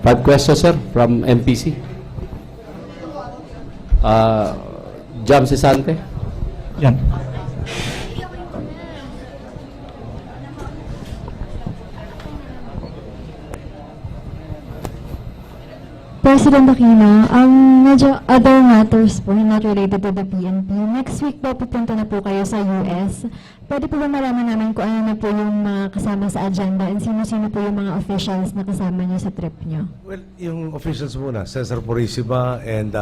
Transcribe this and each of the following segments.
Five questions, sir, from MPC. Jam Sisante. Yan. President Aquino, medyo other matters po, not related to the PNP. Next week po, pupunta na po kayo sa US. Pwede po ba malaman namin kung ano na po yung mga kasama sa agenda and sino-sino po yung mga officials na kasama niyo sa trip niyo? Well, yung officials muna, Cesar Purisima and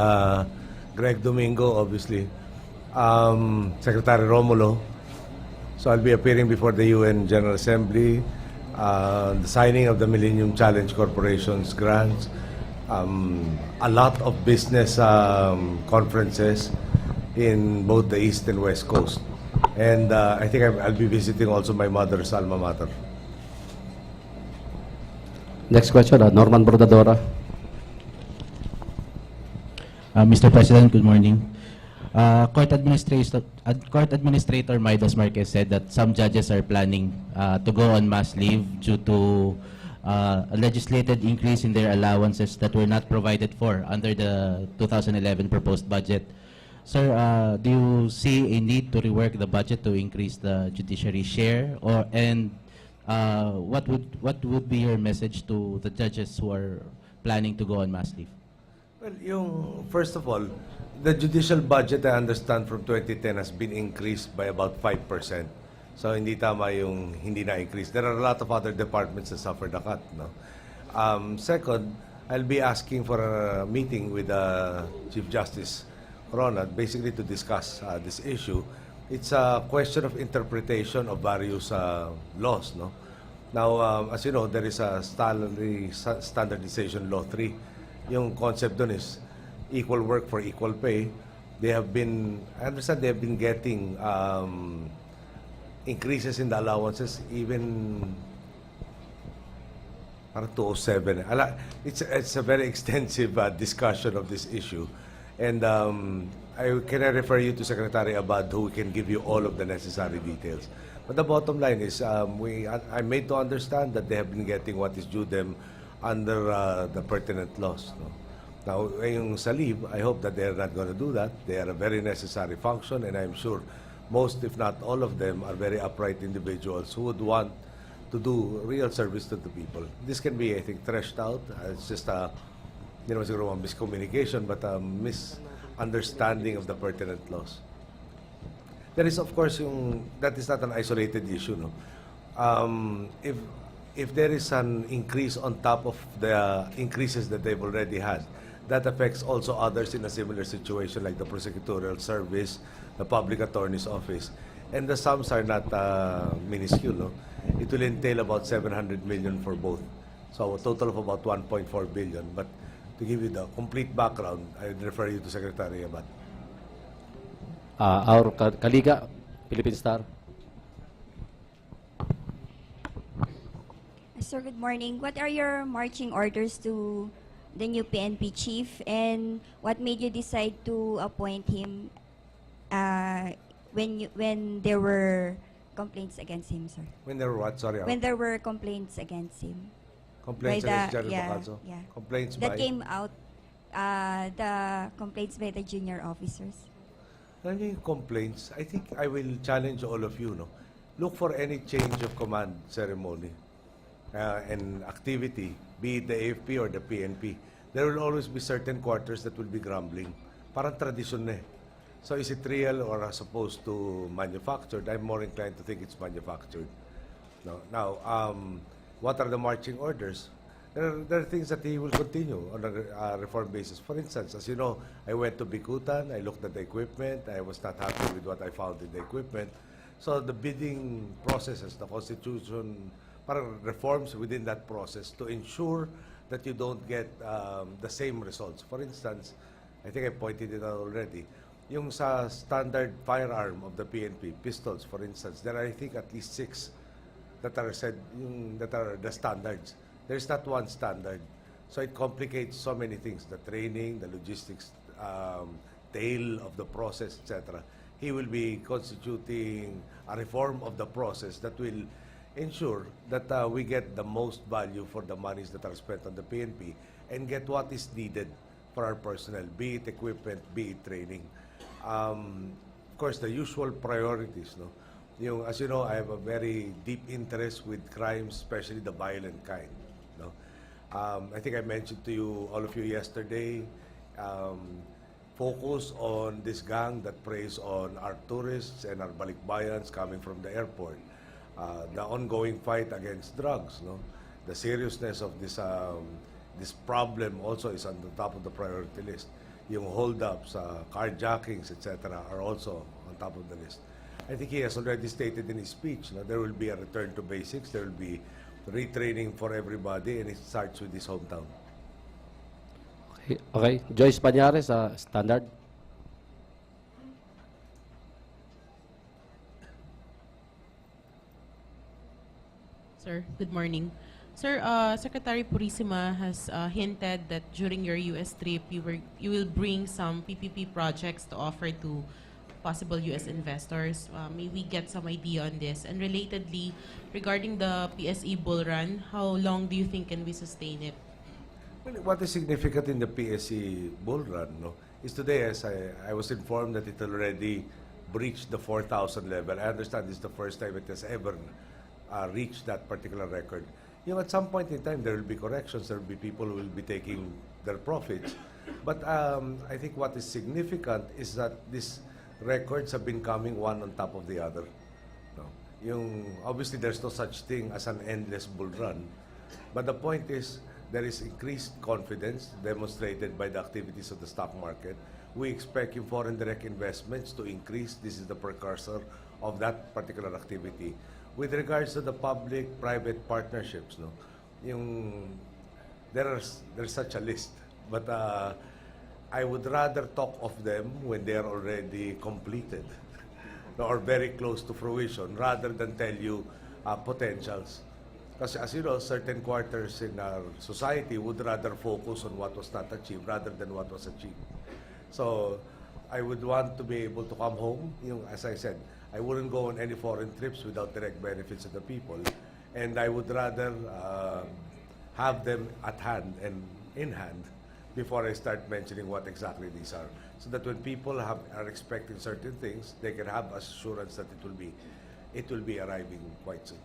Greg Domingo, obviously. Secretary Romulo. So I'll be appearing before the UN General Assembly. The signing of the Millennium Challenge Corporation's grants. A lot of business conferences in both the East and West Coast. And I think I'll be visiting also my mother's alma mater. Next question, Norman Bordadora. Mr. President, good morning. Court Administrator Midas Marquez said that some judges are planning to go on mass leave due to a legislated increase in their allowances that were not provided for under the 2011 proposed budget. Sir, do you see a need to rework the budget to increase the judiciary share, and what would be your message to the judges who are planning to go on mass leave? Well, first of all, the judicial budget, I understand, from 2010 has been increased by about 5%. So hindi tama yung hindi na-increase. There are a lot of other departments that suffered a cut. No? Second, I'll be asking for a meeting with Chief Justice Corona, basically to discuss this issue. It's a question of interpretation of various laws. No? Now, as you know, there is a standardization law 3. Yung concept dun is equal work for equal pay. They have been, I understand they have been getting increases in the allowances, even parang 207. It's a very extensive discussion of this issue. And can I refer you to Secretary Abad, who can give you all of the necessary details. But the bottom line is, I'm made to understand that they have been getting what is due them under the pertinent laws. No? Now, yung sa leave, I hope that they are not going to do that. They are a very necessary function, and I'm sure most, if not all of them, are very upright individuals who would want to do real service to the people. This can be, I think, threshed out. It's just a, siguro a miscommunication, but a misunderstanding of the pertinent laws. There is, of course, that is not an isolated issue. No? If there is an increase on top of the increases that they've already had, that affects also others in a similar situation, like the prosecutorial service, the public attorney's office. And the sums are not minuscule. No? It will entail about 700 million for both. So a total of about 1.4 billion. But to give you the complete background, I would refer you to Secretary Abad. Our Kaliga, Philippine Star. Sir, good morning. What are your marching orders to the new PNP chief, and what made you decide to appoint him when there were complaints against him, sir? When there were what? Sorry. When there were complaints against him. Complaints against General Bacalzo? Yeah. Complaints that by? came out, the complaints by the junior officers. Ano yung complaints? I think I will challenge all of you. No? Look for any change of command ceremony and activity, be it the AFP or the PNP. There will always be certain quarters that will be grumbling. Parang tradisyon na eh. So is it real or as opposed to manufactured? I'm more inclined to think it's manufactured. No. Now, what are the marching orders? There are things that he will continue on a reform basis. For instance, as you know, I went to Bikutan, I looked at the equipment, I was not happy with what I found in the equipment. So the bidding processes, the Constitution, parang reforms within that process to ensure that you don't get the same results. For instance, I think I pointed it out already, yung sa standard firearm of the PNP, pistols, for instance, there are, I think, at least 6 that are that are the standards. There's not one standard. So it complicates so many things, the training, the logistics, tail of the process, etc. He will be constituting a reform of the process that will ensure that we get the most value for the monies that are spent on the PNP and get what is needed for our personnel, be it equipment, be it training. Of course, the usual priorities, no? As you know, I have a very deep interest with crimes, especially the violent kind, no? I think I mentioned to you, all of you yesterday, focus on this gang that preys on our tourists and our balikbayans coming from the airport. The ongoing fight against drugs, no? The seriousness of this problem also is on the top of the priority list. Yung hold-ups, carjackings, etc. are also on top of the list. I think he has already stated in his speech, no, there will be a return to basics, there will be retraining for everybody, and it starts with his hometown. Okay. Joyce Pañares, Standard. Sir, good morning. Sir, Secretary Purisima has hinted that during your US trip, you will bring some PPP projects to offer to possible US investors. May we get some idea on this? And relatedly, regarding the PSE bull run, how long do you think can we sustain it? Well, what is significant in the PSE bull run, no, is today, as I was informed that it already breached the 4,000 level. I understand this is the first time it has ever reached that particular record. At some point in time, there will be corrections. There will be people who will be taking their profits. But I think what is significant is that these records have been coming one on top of the other. No? Obviously, there's no such thing as an endless bull run. But the point is, there is increased confidence demonstrated by the activities of the stock market. We expect yung foreign direct investments to increase. This is the precursor of that particular activity. With regards to the public-private partnerships, no, there's such a list, but I would rather talk of them when they are already completed or very close to fruition, rather than tell you potentials. Because as you know, certain quarters in our society would rather focus on what was not achieved rather than what was achieved. So I would want to be able to come home, as I said, I wouldn't go on any foreign trips without direct benefits to the people. And I would rather have them at hand and in hand before I start mentioning what exactly these are. So that when people are expecting certain things, they can have assurance that it will be arriving quite soon.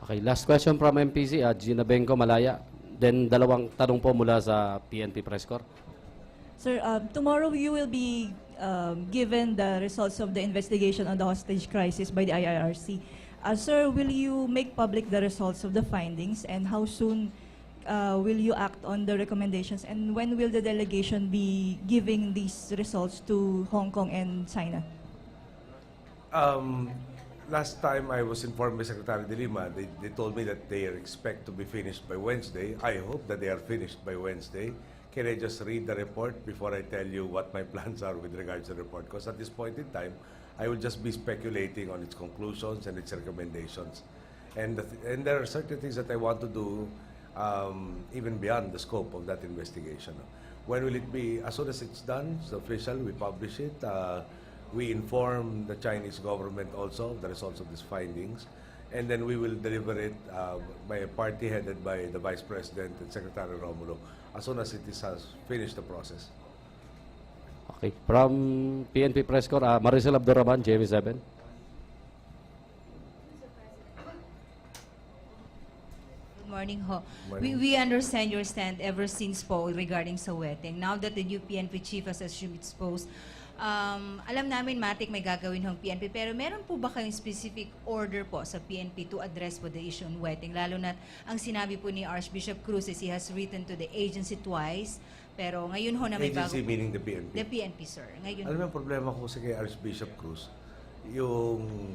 Okay, last question from MPC, Gina Benko, Malaya. Then dalawang tanong po mula sa PNP Press Corps. Sir, tomorrow you will be given the results of the investigation on the hostage crisis by the IIRC. Sir, will you make public the results of the findings, and how soon will you act on the recommendations, and when will the delegation be giving these results to Hong Kong and China? Last time I was informed by Secretary De Lima, they told me that they expect to be finished by Wednesday. I hope that they are finished by Wednesday. Can I just read the report before I tell you what my plans are with regards to the report? Because at this point in time, I will just be speculating on its conclusions and its recommendations. And there are certain things that I want to do even beyond the scope of that investigation. When will it be? As soon as it's done, it's official, we publish it. We inform the Chinese government also of the results of these findings. And then we will deliver it by a party headed by the Vice President and Secretary Romulo as soon as it has finished the process. Okay. From PNP Press Corps, Maricel Abdurrahman, JV7. Good morning, ho. Morning. We understand your stand ever since po regarding sa wedding. Now that the new PNP chief has assumed its post, alam namin matik may gagawin ng PNP, pero meron po ba kayong specific order po sa PNP to address po the issue on wedding? Lalo na ang sinabi po ni Archbishop Cruz is he has written to the agency twice, pero ngayon ho na may Agency bago. meaning the PNP. The PNP, sir. Ngayon, Alam mo, ang problema ko sa kay Archbishop Cruz, yung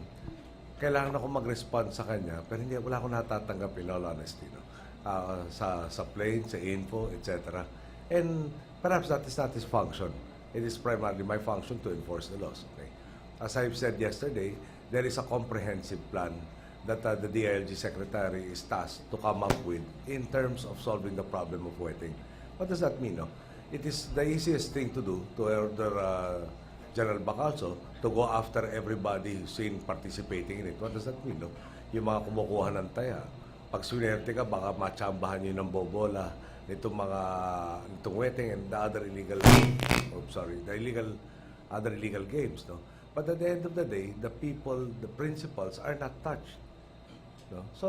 kailangan ako mag-respond sa kanya, pero wala akong natatanggap in all honesty. No? Sa plane, sa info, etc. And perhaps that is not his function. It is primarily my function to enforce the laws. Okay? As I've said yesterday, there is a comprehensive plan that the DILG Secretary is tasked to come up with in terms of solving the problem of wetting. What does that mean? No? It is the easiest thing to do to order General Bacalso to go after everybody who's seen participating in it. What does that mean? No? yung mga kumukuha ng taya. Pag swinerte ka, baka matsambahan nyo ng bobola nitong wedding and the other illegal, other illegal games, no? But at the end of the day, the people, the principals are not touched. No? So,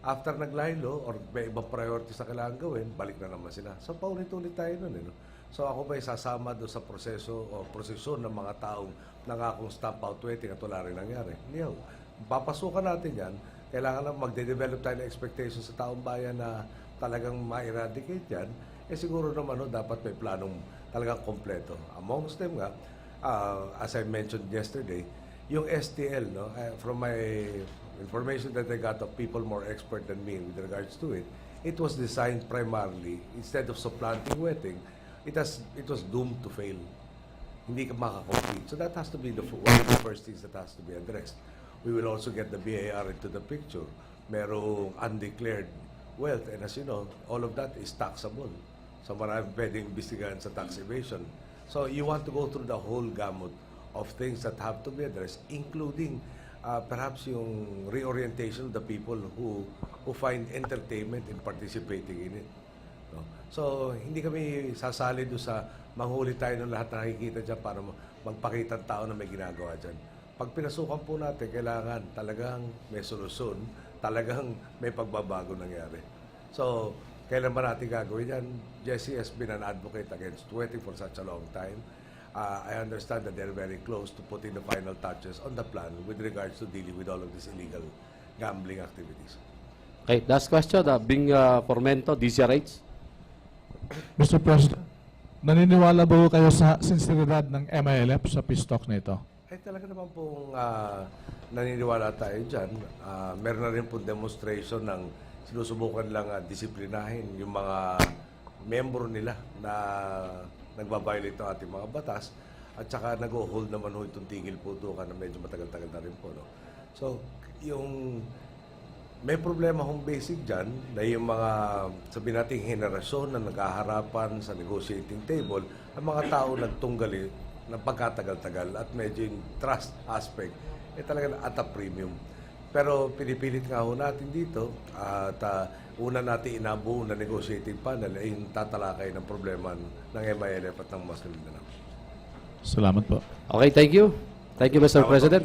after naglaylo or may ibang priorities na kailangan gawin, balik na naman sila. So, paulit-ulit tayo nun. No? So, ako ba'y sasama doon sa proseso o prosesyon ng mga taong nangakong stamp out waiting at wala rin nangyari? Hindi ako. Papasukan natin yan. Kailangan lang magde-develop tayo ng expectations sa taong bayan na talagang ma-eradicate yan. Siguro naman dapat may planong talagang kompleto. Amongst them nga, as I mentioned yesterday, yung STL, no, from my information that I got of people more expert than me with regards to it, it was designed primarily, instead of supplanting wetting, it was doomed to fail. Hindi ka makakompete. So that has to be one of the first things that has to be addressed. We will also get the BAR into the picture. Merong undeclared wealth, and as you know, all of that is taxable. So maraming pwedeng imbestigahan sa tax evasion. So you want to go through the whole gamut of things that have to be addressed, including perhaps yung reorientation of the people who find entertainment in participating in it. No? So hindi kami sasali doon sa manghuli tayo ng lahat na nakikita dyan para magpakita ang tao na may ginagawa dyan. Pag pinasukan po natin, kailangan talagang may solusyon, talagang may pagbabago nangyari. So, kailan ba natin gagawin yan? Jesse has been an advocate against waiting for such a long time. I understand that they're very close to putting the final touches on the plan with regards to dealing with all of these illegal gambling activities. Okay, last question, Bing Formento, DCRH. Mr. President, naniniwala ba ho kayo sa sinseridad ng MILF sa peace talk na ito? Ay talaga naman pong naniniwala tayo dyan. Meron na rin pong demonstration ng sinusubukan lang disiplinahin yung mga membro nila na nagbabiolate ng ating mga batas at saka nag-hold naman ho itong tigil putukan na medyo matagal-tagal na rin po. No? So, yung may problema hong basic dyan na yung mga sabihin nating henerasyon na nagkaharapan sa negotiating table, ang mga tao nagtunggali ng pagkatagal-tagal at medyo yung trust aspect talaga at a premium. Pero pinipilit nga ho natin dito at una natin inabuo na negotiating panel ay yung tatalakay ng problema ng MILF at ng Muslim Mindanao. Salamat po. Okay, thank you. Thank you, Mr. Salamat po. President.